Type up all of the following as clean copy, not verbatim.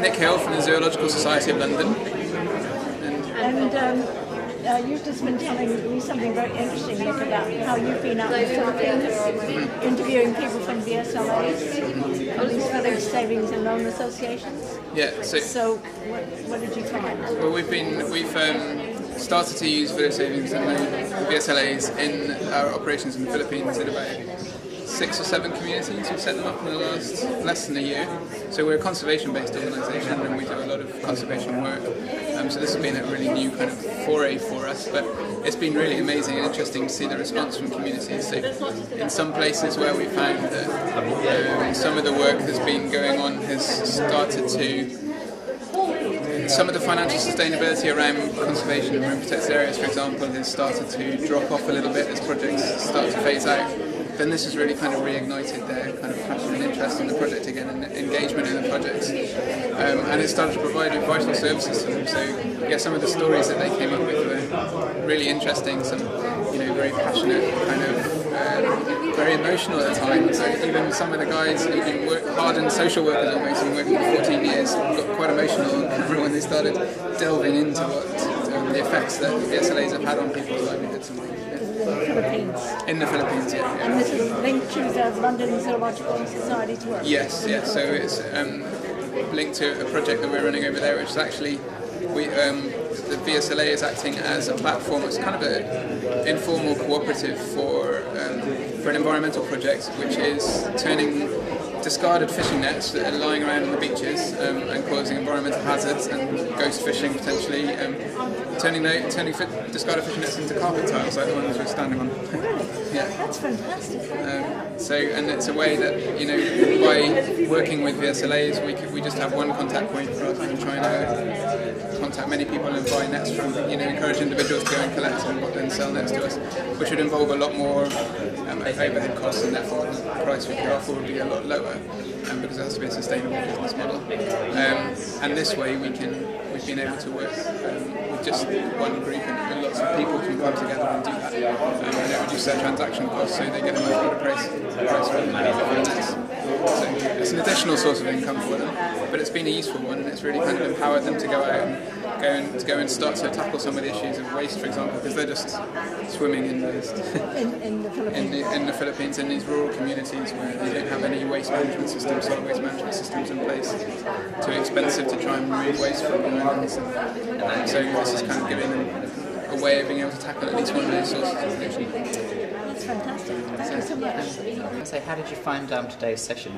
Nick Hill from the Zoological Society of London. And you've just been telling me something very interesting, Nick, about how you've been out in the Philippines interviewing people from VSLAs, these village savings and loan associations. Yeah. So what did you find? Well, we've started to use village savings and loan VSLAs in our operations in the Philippines in about 6 or 7 communities. We've set them up in the last less than a year. So we're a conservation-based organisation and we do a lot of conservation work. So this has been a really new kind of foray for us, but it's been really amazing and interesting to see the response from communities. So in some places where we found that some of the work that's been going on has started to some of the financial sustainability around conservation and marine protected areas, for example, has started to drop off a little bit as projects start to phase out. Then this has really kind of reignited their kind of passion and interest in the project again and engagement in the projects. And it started to provide vital services to them. So yeah, some of the stories that they came up with were really interesting, some very passionate, kind of very emotional at times. So even some of the guys who've been hardened social workers almost, been working for 14 years, got quite emotional when they started delving into what the effects that the SLAs have had on people's livelihoods and things. In the Philippines, yeah. And this is linked to the London Zoological Society's work? Yes. So it's linked to a project that we're running over there, which is actually, the VSLA is acting as a platform. It's kind of an informal cooperative for an environmental project, which is turning discarded fishing nets that are lying around on the beaches and causing environmental hazards and ghost fishing potentially, turning discarded fishing nets into carpet tiles like the ones we're standing on. Yeah. That's fantastic. And it's a way that, by working with VSLAs, we just have one contact point rather than trying to contact many people and buy nets from, encourage individuals to go and collect and then sell nets to us, which would involve a lot more overhead costs, and therefore the price we could offer would be a lot lower, because it has to be a sustainable business model. And this way we've been able to work with just one group, and lots of people can come together and do that, and reduce their transaction costs, so they get a much better price for the nets. So it's an additional source of income for them, but it's been a useful one, and it's really kind of empowered them to go out and go and start to tackle some of the issues of waste, for example, because they're just swimming in waste in the Philippines. In the Philippines, in these rural communities where they don't have any waste management systems, solid waste management systems in place. It's too expensive to try and remove waste from the islands. So this is kind of giving them a way of being able to tackle at least one of those sources of pollution. That's fantastic. Thank you so much. So how did you find today's session?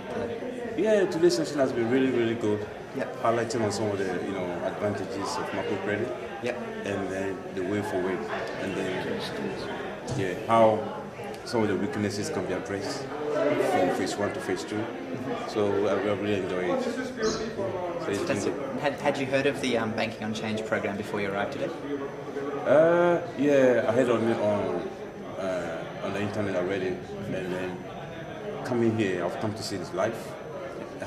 Yeah, today's session has been really, really good. Yep. Highlighting on some of the advantages of microcredit. Yep. And then the way forward, and then how some of the weaknesses can be addressed from phase 1 to phase 2. So I really enjoy it. So it's been good. Had you heard of the Banking on Change program before you arrived today? Yeah, I heard on it on the internet already, and then coming here, I've come to see this live,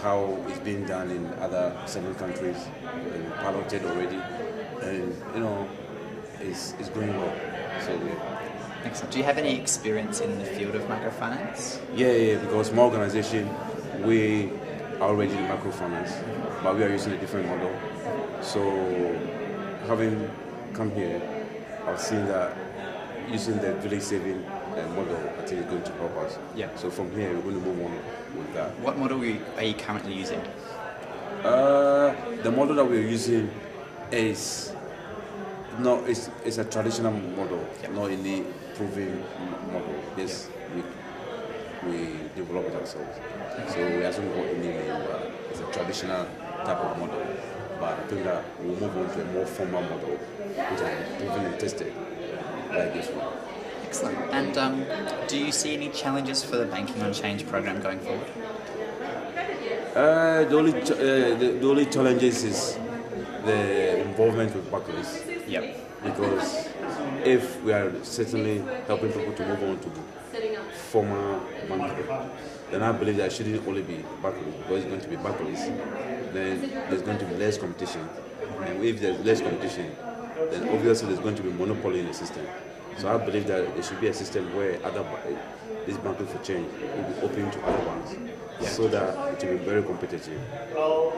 how it's being done in other 7 countries, and piloted already, and it's going well. So Excellent. Do you have any experience in the field of microfinance? Yeah, because my organization, we are already in microfinance, but we are using a different model. So having come here, I've seen that using the village saving model, I think is going to help us. Yeah. So from here, we're going to move on with that. What model are you currently using? The model that we're using is it's a traditional model, not any proven model. Yes, we develop it ourselves. So we hasn't got any name, but it's a traditional type of model. But I think that we'll move on to a more formal model, which has been proven and tested like this one. Excellent. And do you see any challenges for the Banking on Change program going forward? The only challenges is the involvement with Barclays. Yep. Because if we are certainly helping people to move on to formal banking, then I believe that it shouldn't only be Barclays, because it's going to be Barclays. Then there's going to be less competition. And if there's less competition, then obviously there's going to be monopoly in the system. So I believe that there should be a system where this banking for change will be open to other banks, so that it will be very competitive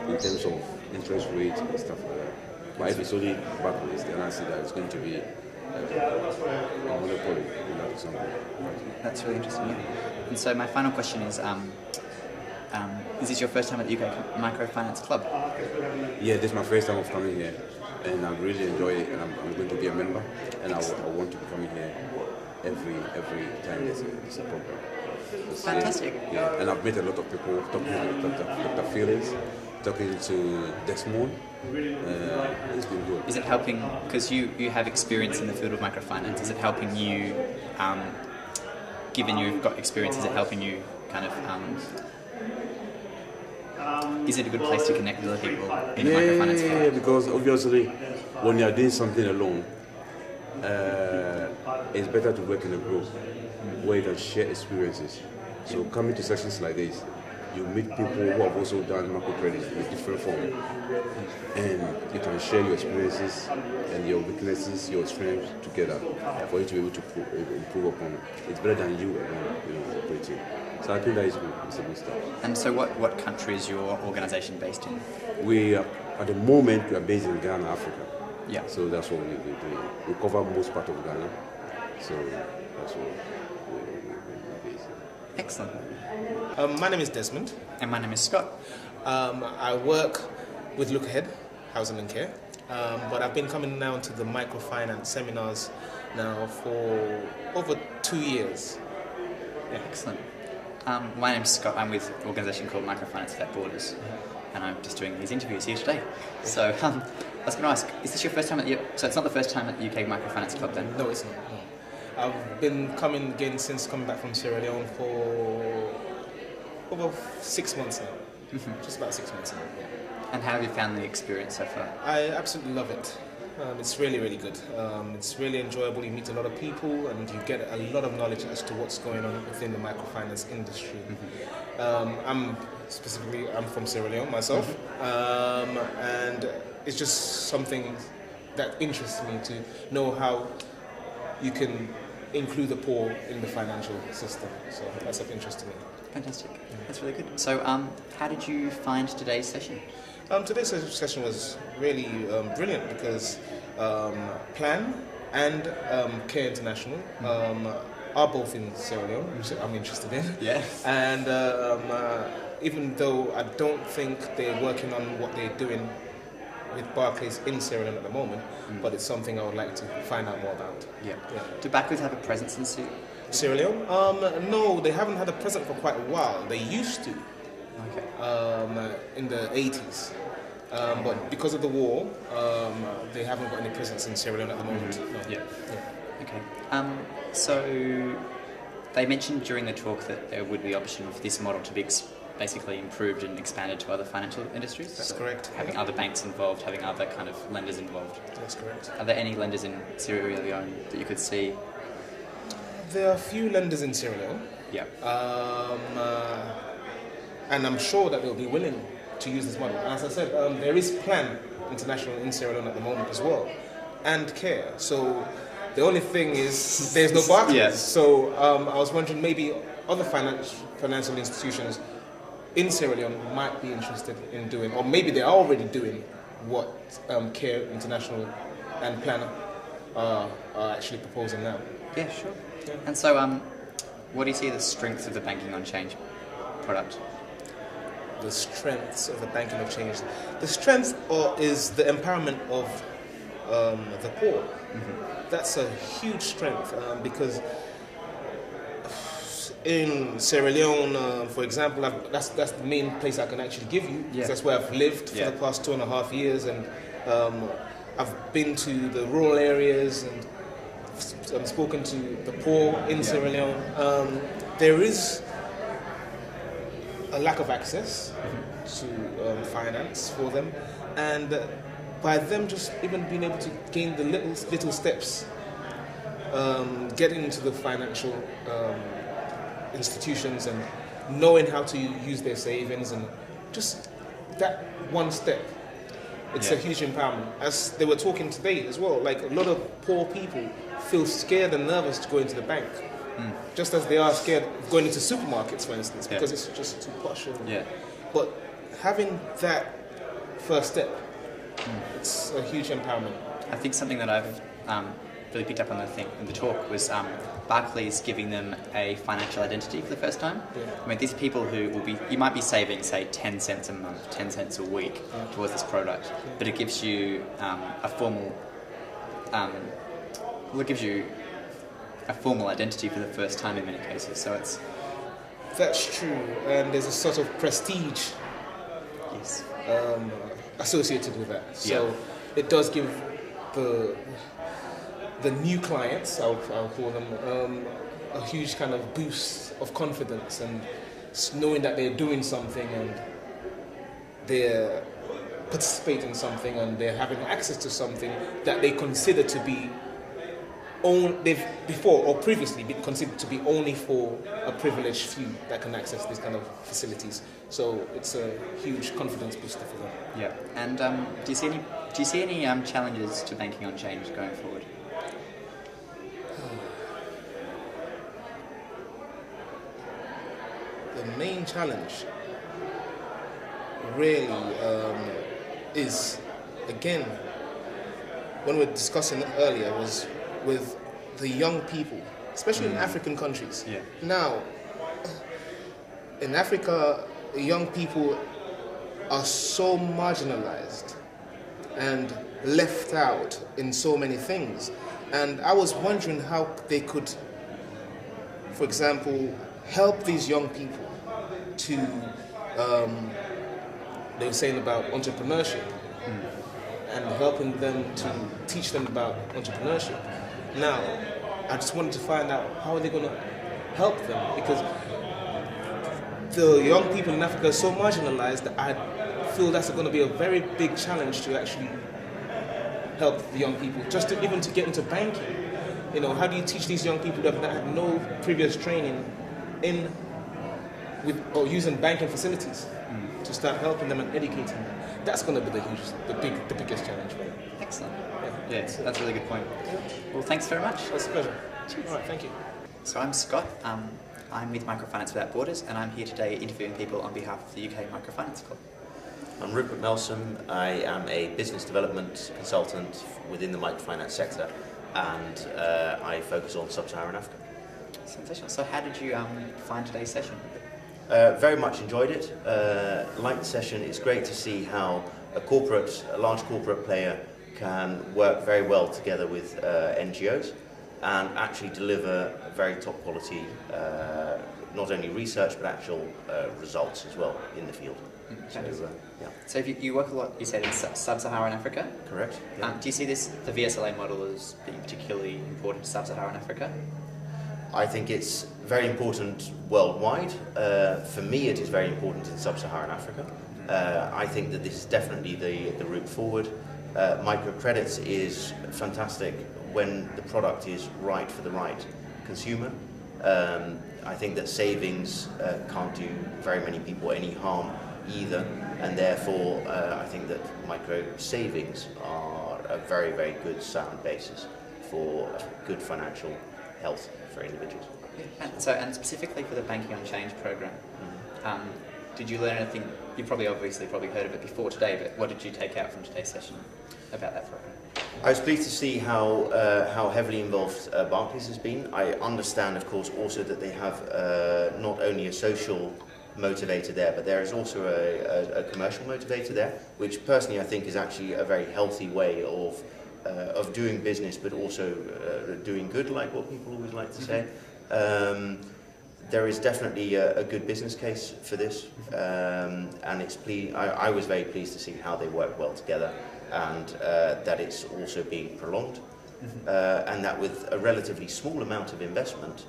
in terms of interest rates and stuff like that. But if it's only Barclays, then I see that it's going to be a monopoly in that example. That's really interesting. Yeah. And so my final question is this your first time at the UK Microfinance Club? Yeah, this is my first time of coming here, and I really enjoy it, and I'm going to be a member, and I want to be coming here every time there's a program. Fantastic. Yeah, and I've met a lot of people, talking to Dr. Felix, talking to Desmond. It's been good. Is it helping, because you have experience in the field of microfinance, is it helping you, given you've got experience, is it helping you kind of, is it a good place to connect with other people in the microfinance field? Yeah, because obviously when you're doing something alone, it's better to work in a group where you can share experiences. So coming to sessions like this, you meet people who have also done microcredit in different forms, and you can share your experiences and your weaknesses, your strengths together for you to be able to improve upon it. It's better than you alone, operating. So I think that is good. It's a good start. And so what country is your organisation based in? We are, at the moment, we are based in Ghana, Africa. Yeah. So that's what we're doing. We cover most part of Ghana. So that's what we're based in. Excellent. My name is Desmond. And my name is Scott. I work with Look Ahead, Housing and Care, but I've been coming now to the microfinance seminars now for over 2 years. Yeah. Excellent. My name's Scott. I'm with an organisation called MicroFinance Without Borders, and I'm just doing these interviews here today. So I was going to ask, is this your first time so it's not the first time at the UK Microfinance Club then? No, it's not. No. I've been coming again since coming back from Sierra Leone for over 6 months now. Just about 6 months now. Yeah. And how have you found the experience so far? I absolutely love it. It's really, really good. It's really enjoyable. You meet a lot of people and you get a lot of knowledge as to what's going on within the microfinance industry. I'm from Sierra Leone myself, and it's just something that interests me to know how you can include the poor in the financial system. So that's of interest to me. Fantastic. That's really good. So how did you find today's session? Today's session was really brilliant because Plan and Care International are both in Sierra Leone, which I'm interested in. Yes. And even though I don't think they're working on what they're doing with Barclays in Sierra Leone at the moment, but it's something I would like to find out more about. Yeah. Do Barclays have a presence in Sierra Leone? No, they haven't had a presence for quite a while. They used to. Okay. In the 80s. But because of the war, they haven't got any presence in Sierra Leone at the moment. No. Yeah. Okay. So they mentioned during the talk that there would be option for this model to be basically improved and expanded to other financial industries. That's correct. Having other banks involved, having other kind of lenders involved. That's correct. Are there any lenders in Sierra Leone that you could see? There are a few lenders in Sierra Leone. Yeah. And I'm sure that they'll be willing to use this model. And as I said, there is Plan International in Sierra Leone at the moment as well, and Care. So the only thing is there's no Barclays. Yes. So I was wondering maybe other financial institutions in Sierra Leone might be interested in doing, or maybe they are already doing what Care International and Plan are actually proposing now. Yeah, sure. Yeah. And so, what do you see the strengths of the Banking on Change product? The strengths of the Banking on Change. The strength is the empowerment of the poor. That's a huge strength because in Sierra Leone, for example, that's the main place I can actually give you. Yeah. That's where I've lived for the past 2.5 years, and I've been to the rural areas and I've spoken to the poor in Sierra Leone. There is a lack of access to finance for them, and by them just even being able to gain the little steps, getting into the financial institutions and knowing how to use their savings, and just that one step, it's a huge empowerment. As they were talking today as well, like a lot of poor people feel scared and nervous to go into the bank, just as they are scared of going into supermarkets, for instance, because it's just too posh. But having that first step, it's a huge empowerment. I think something that I've really picked up on in the talk was Barclays giving them a financial identity for the first time. I mean, these are people who you might be saving, say, 10 cents a month, 10 cents a week towards this product, but it gives you a formal identity for the first time in many cases. So it's... That's true, and there's a sort of prestige associated with that. So it does give the new clients, I'll call them, a huge kind of boost of confidence, and knowing that they're doing something and they're participating in something and they're having access to something that they consider to be they've before or previously been considered to be only for a privileged few that can access these kind of facilities. So it's a huge confidence booster for them. Yeah. And do you see any challenges to banking on change going forward? The main challenge really is, again, when we were discussing it earlier, was with the young people, especially in African countries. Now, in Africa, young people are so marginalized and left out in so many things. And I was wondering how they could, for example, help these young people to, they were saying about entrepreneurship, and helping them to teach them about entrepreneurship. Now, I just wanted to find out how are they going to help them, because the young people in Africa are so marginalized that I feel that's going to be a very big challenge to actually help the young people, just to even to get into banking. You know, how do you teach these young people that have had no previous training or using banking facilities to start helping them and educating them? That's going to be the biggest challenge for them. Excellent. Yeah, that's a really good point. Well, thanks very much. It's a pleasure. All right, thank you. So I'm Scott. I'm with MicroFinance Without Borders, and I'm here today interviewing people on behalf of the UK Microfinance Club. I'm Rupert Nelson. I am a business development consultant within the microfinance sector, and I focus on sub-Saharan Africa. Sensational. So how did you find today's session? Very much enjoyed it. Like the session, it's great to see how a large corporate player can work very well together with NGOs and actually deliver very top quality, not only research but actual results as well in the field. So if you work a lot, you said, in sub-Saharan Africa? Correct. Do you see the VSLA model as being particularly important to sub-Saharan Africa? I think it's very important worldwide. For me, it is very important in sub-Saharan Africa. I think that this is definitely the route forward. Microcredits is fantastic when the product is right for the right consumer. I think that savings can't do very many people any harm either, and therefore I think that micro savings are a very, very good sound basis for good financial health for individuals. And specifically for the Banking on Change program, did you learn anything? You obviously heard of it before today, but what did you take out from today's session about that program? I was pleased to see how heavily involved Barclays has been. I understand, of course, also that they have not only a social motivator there, but there is also a commercial motivator there, which personally I think is actually a very healthy way of doing business, but also doing good, like what people always like to say. There is definitely a good business case for this, and I was very pleased to see how they work well together, and that it's also being prolonged, and that with a relatively small amount of investment,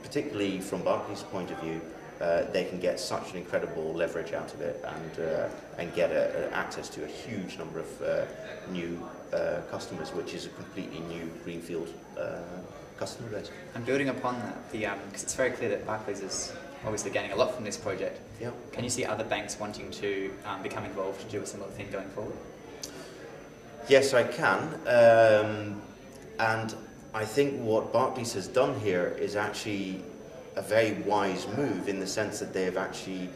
particularly from Barclays' point of view, they can get such an incredible leverage out of it and get access to a huge number of new customers, which is a completely new greenfield customer base. And building upon that, because it's very clear that Barclays is obviously gaining a lot from this project. Yeah. Can you see other banks wanting to become involved to do a similar thing going forward? Yes, I can. And I think what Barclays has done here is actually a very wise move, in the sense that they have actually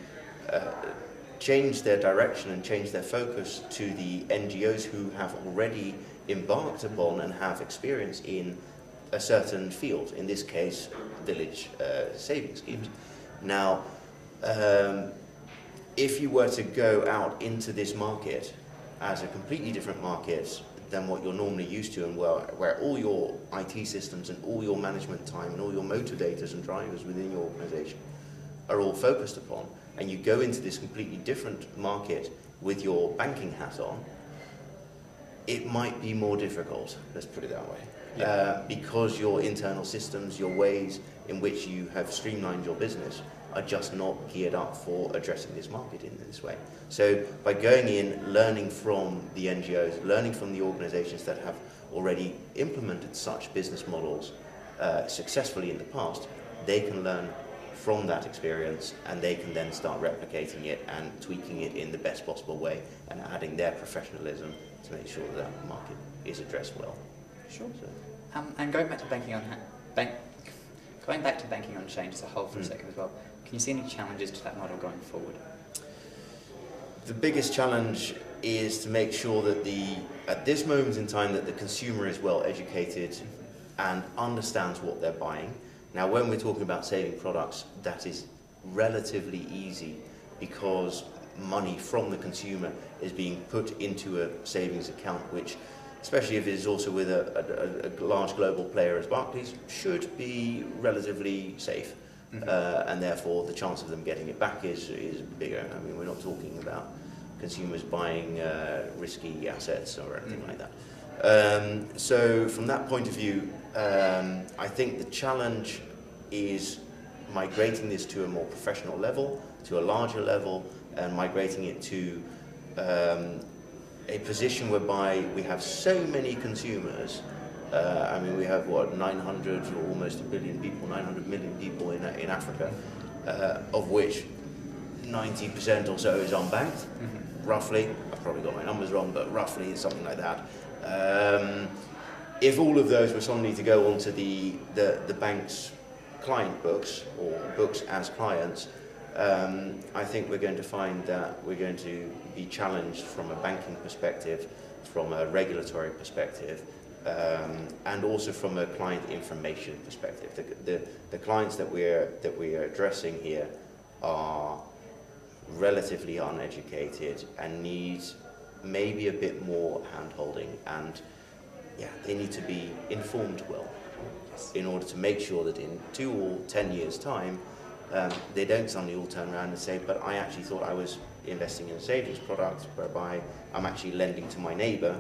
changed their direction and changed their focus to the NGOs who have already embarked upon and have experience in a certain field, in this case village savings schemes. Now, if you were to go out into this market as a completely different market than what you're normally used to, and where all your IT systems and all your management time and all your motivators and drivers within your organisation are all focused upon, and you go into this completely different market with your banking hat on, it might be more difficult, let's put it that way, because your internal systems, your ways in which you have streamlined your business are just not geared up for addressing this market in this way. So by going in, learning from the NGOs, learning from the organisations that have already implemented such business models successfully in the past, they can learn from that experience, and they can then start replicating it and tweaking it in the best possible way and adding their professionalism to make sure that the market is addressed well. Sure. So. And going back to banking on change as a whole for a second as well, can you see any challenges to that model going forward? The biggest challenge is to make sure that at this moment in time, that the consumer is well educated and understands what they're buying. Now, when we're talking about saving products, that is relatively easy, because money from the consumer is being put into a savings account, which, especially if it is also with a large global player as Barclays, should be relatively safe. And therefore the chance of them getting it back is bigger. I mean, we're not talking about consumers buying risky assets or anything like that. So from that point of view, I think the challenge is migrating this to a more professional level, to a larger level, and migrating it to a position whereby we have so many consumers. I mean, we have, 900 or almost 1 billion people, 900 million people in Africa, of which 90% or so is unbanked, roughly. I've probably got my numbers wrong, but roughly it's something like that. If all of those were suddenly to go onto the bank's client books, or books as clients, I think we're going to find that we're going to be challenged from a banking perspective, from a regulatory perspective, and also from a client information perspective. The clients that we're addressing here are relatively uneducated and need maybe a bit more hand-holding, and they need to be informed well in order to make sure that in 2 or 10 years' time, they don't suddenly all turn around and say, but I actually thought I was investing in a savings product whereby I'm actually lending to my neighbour,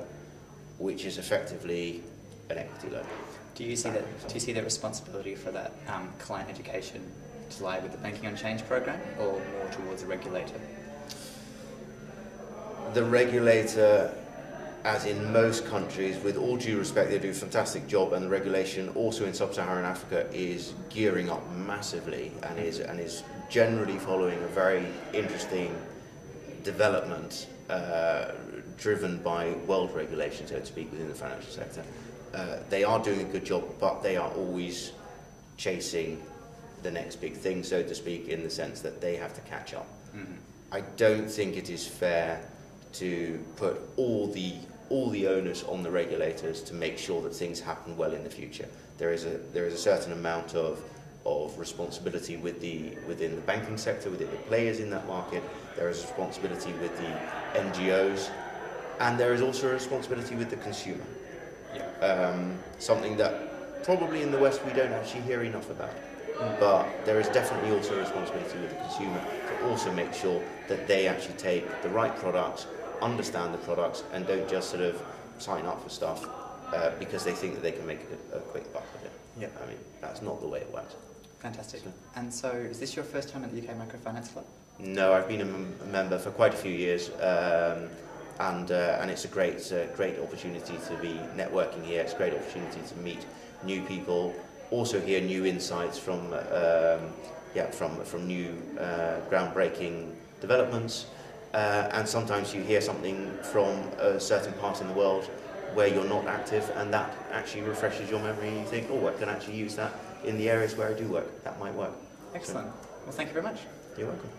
which is effectively an equity loan. Do you see that responsibility for that client education to lie with the Banking on Change program, or more towards the regulator? The regulator, as in most countries, with all due respect, they do a fantastic job, and the regulation also in sub-Saharan Africa is gearing up massively and is generally following a very interesting development driven by world regulation, so to speak, within the financial sector. They are doing a good job, but they are always chasing the next big thing, so to speak, in the sense that they have to catch up. I don't think it is fair to put all the onus on the regulators to make sure that things happen well in the future. There is a certain amount of responsibility within the banking sector, within the players in that market. There is a responsibility with the NGOs, and there is also a responsibility with the consumer. Something that probably in the West we don't actually hear enough about. But there is definitely also a responsibility with the consumer to also make sure that they actually take the right products, understand the products, and don't just sort of sign up for stuff because they think that they can make a quick buck with it. I mean, that's not the way it works. Fantastic. And so, is this your first time at the UK Microfinance Club? No, I've been a member for quite a few years, and it's a great opportunity to be networking here. It's a great opportunity to meet new people, also hear new insights from new groundbreaking developments. And sometimes you hear something from a certain part in the world where you're not active, and that actually refreshes your memory, and you think, oh, I can actually use that in the areas where I do work. That might work. Excellent. Well, thank you very much. You're welcome.